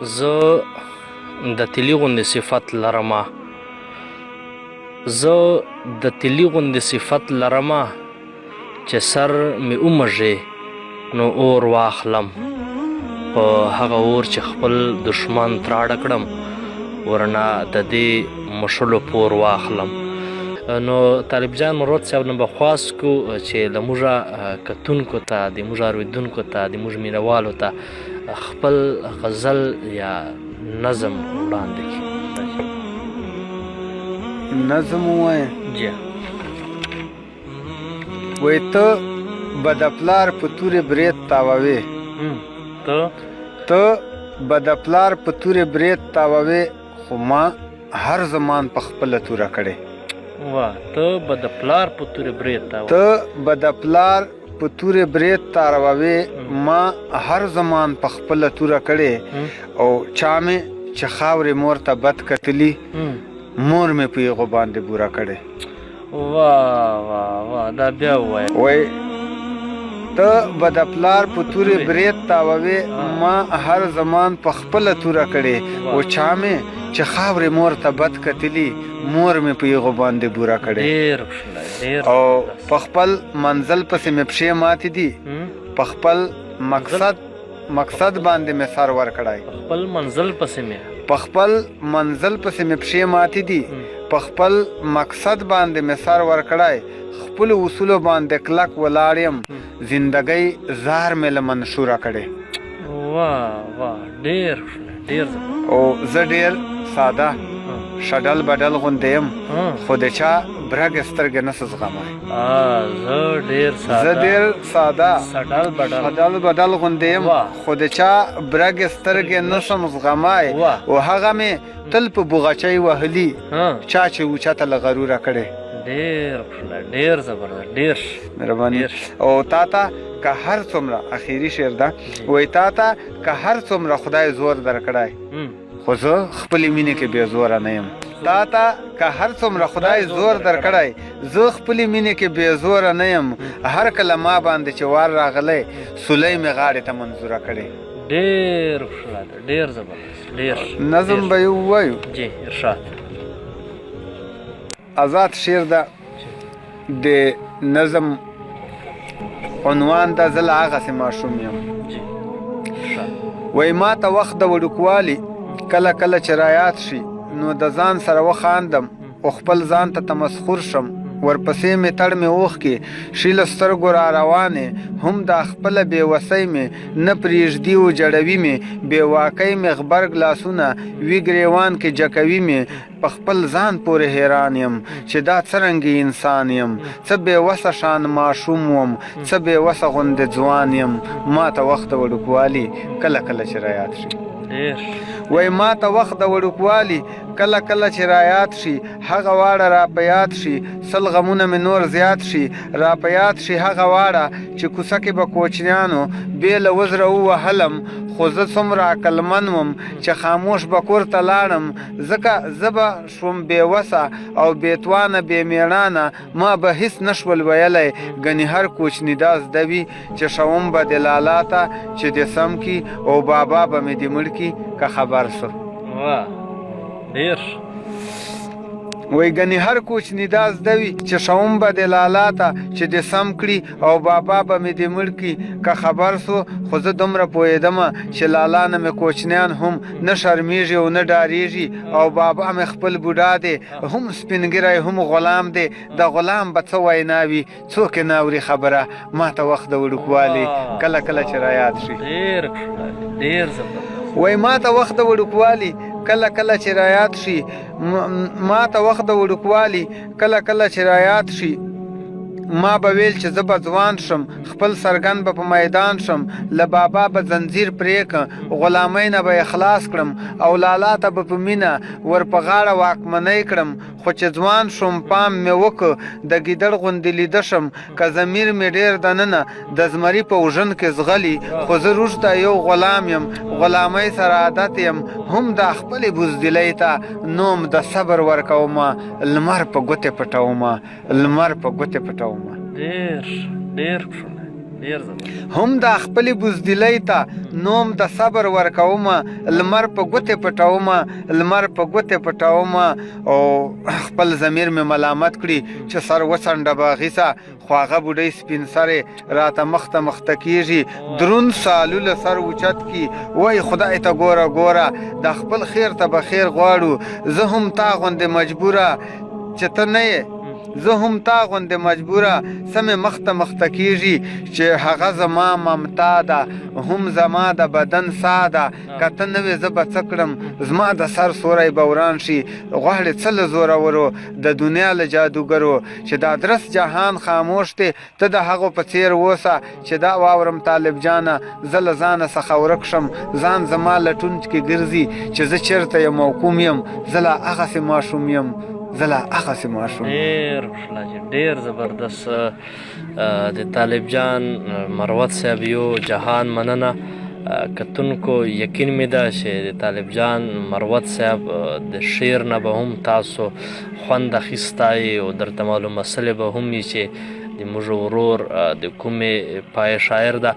زه د تیلي غوندې صفت لرمه چې سر مې ومږي نو اور واخلم په هغه اور چې خپل دشمن تراړه کړم ورنه د دې مشلو پور واخلم. نو طالب جان مراد صاحب نه به خواست کو چې له موږه کتونکو ته د موږ اورېدونکو ته د موږ مینوالو ته خپل غزل یا نظم وړاندې کړي. نظم ووایه جی وایي ته به د پلار په تورې برید تاووې ته به د پلار په تورې برید تاووې خو ما هر زمان په خپله توره کړې. ته به د پلار په تورې برید تاووې ما هر زمان په خپله توره کړې او چا مې چې خاورې مور ته بد کتلي مور مې په هغو باندې بوره کړې. دا بیا ووایه. وایي ته به د پلار په تورې برید تاووې ما هر زمان په خپله توره کړې او چا مې چې خاورې مور ته بد کتلي مور مې په هغو باندې بوره کړې. او په خپل منزل پسې مې پښې ماتې دي په خپل مقصد باندې مې سر ورکړی. په خپل منزل پسې مې پښې ماتې دي په خپل مقصد باندې مې سر ورکړی. خپلو اصولو باندې کلک ولاړ یم زندګۍ زار مې له منشوره کړې. او زه ډېر ساده شډل بدل غوندې یم خو د چا برګ سترګې نسه زغمای. زه ډېر ساده شډل بدل غوندې یم خو د چا برګ سترګې نسم زغمای. او هغه مې تل په بوغچۍ وهلي چا چې اوچته له غروره کړې. ډېر زبردست ډېر مهرباني. او تا ته که هر څومره اخیری شعر ده وایي تا ته که هر څومره خدای زور درکړی خو زه خپلې مینې کې بې زوره نه یم. تا ته که هر څومره خدای زور درکړی زه خپلې مینې کې بې زوره نه یم. هر کله ما باندې چې وار راغلی سولی مې غاړې ته منظوره کړې. ډېر زبردست ډېر. نظم به یې ووایو. جی ارشاد. آزاد شعر ده د نظم عنوان ده زه له هغسې ماشوم یم. وایي ما ته وخت د وړوکوالي کله کله چې رایاد شي نو د ځان سره وخاندم او خپل ځان ته تمسخر شم. ورپسې مې تړ مې اوښکې شي له سترګو را روانې هم دا خپله بېوسۍ مې نه پرېږدي و جړوي مې بېواکۍ مې غبرګ لاسونه وي ګرېوان کې جکوي مې په خپل ځان پورې حیران یم چې دا څرنګه انسان یم څه بېوسه شان ماشوم وم څه بېوسه غوندې ځوان یم. ما ته وخت د وړوکوالي کله کله چې رایاد شي. وایي ما ته وخت د وړوکوالي کله کله چې رایاد شي هغه واړه را په یاد شي سل غمونه مې نور زیات شي را په یاد شي هغه واړه چې کوڅه کې به کوچنیانو بې له وزره ووهلم خو زه څومره عقلمن وم چې خاموش به کور ته لاړم ځکه زه به شوم بېوسه او بېتوانه بې مېړانه ما به هېڅ نه شول ویلی ګنې هر کوچني دا زده وي چې ښوم به د لالا ته چې دې سم کي او بابا به مې دې مړ کي که خبر سو. وایي ګنې هر کوچني دا زده وي چې ښوم به د لالا ته چې دې سم کړي او بابا به مې دې مړ کي که خبر سو. خو زه دومره پوهېدمه چې لالا نه مې کوچنیان هم نه شرمېږي او نه ډارېږي او بابا مې خپل بوډا دی هم سپینګیری هم غلام دی د غلام به څه وینا وي څوک یې نه اوري خبره. ما ته وخت د وړوکوالي کله کله چې رایاد شي. وایي ما ته وخت د وړوکوالي کله کله چې رایاد شي ما ته وخت د وړوکوالي کله کله چې رایاد شي ما به ویل چې زه به ځوان شم خپل سرګن به په میدان شم له بابا به زنځیر پرې کړم غلامۍ نه به یې خلاص کړم او لالا ته به په مینه ور په غاړه واکمنۍ کړم. خو چې ځوان شوم پام مې وکړ د ګیدړ غوندې لیده شم که ضمیر مې ډېر دننه د زمري په وژن کې ځغلي خو زه روږده یو غلام یم غلامۍ سره عادت یم هم د خپلې بزدلۍ ته نوم د صبر ورکومه لمر په ګوتې پټومه. ډېر هم د خپلې بزدلۍ ته نوم د صبر ورکومه لمر په ګوتې پټومه او خپل ضمیر مې ملامت کړي چې سر وڅنډه باغیسه خو هغه بوډۍ سپین سرې راته مخته کېږي دروند سالونه سر اوچت کي وای خدای ته ګوره د خپل خیر ته به خیر غواړو زه هم تا غوندې مجبوره چې ته نه یې زه هم تا غوندې مجبوره سمې مخته کېږي چې هغه زما ممتا ده هم زما د بدن سا ده که ته نه وې زه به څه کړم زما د سر سوری به وران شي غواړې څه له زورورو د دنیا له جادوګرو چې د ادرس جهان خاموش دی ته د هغو په څیر اوسه چې دا واورم طالب جانه زه له ځانه څخه ورک شم ځان زما لټون کې ګرځي چې زه چېرته یم او کوم یم زه لا هغسې ماشوم یم ډیر زبردست د طالب جان مروت صاحب یو جهان مننه کتونکو یقین مې ده چې د طالب جان مروت صاحب د شعر نه به هم تاسو خوند اخیستی او درته معلوم مسلې به هم وي چې د موږ ورور د کومې پای شاعر ده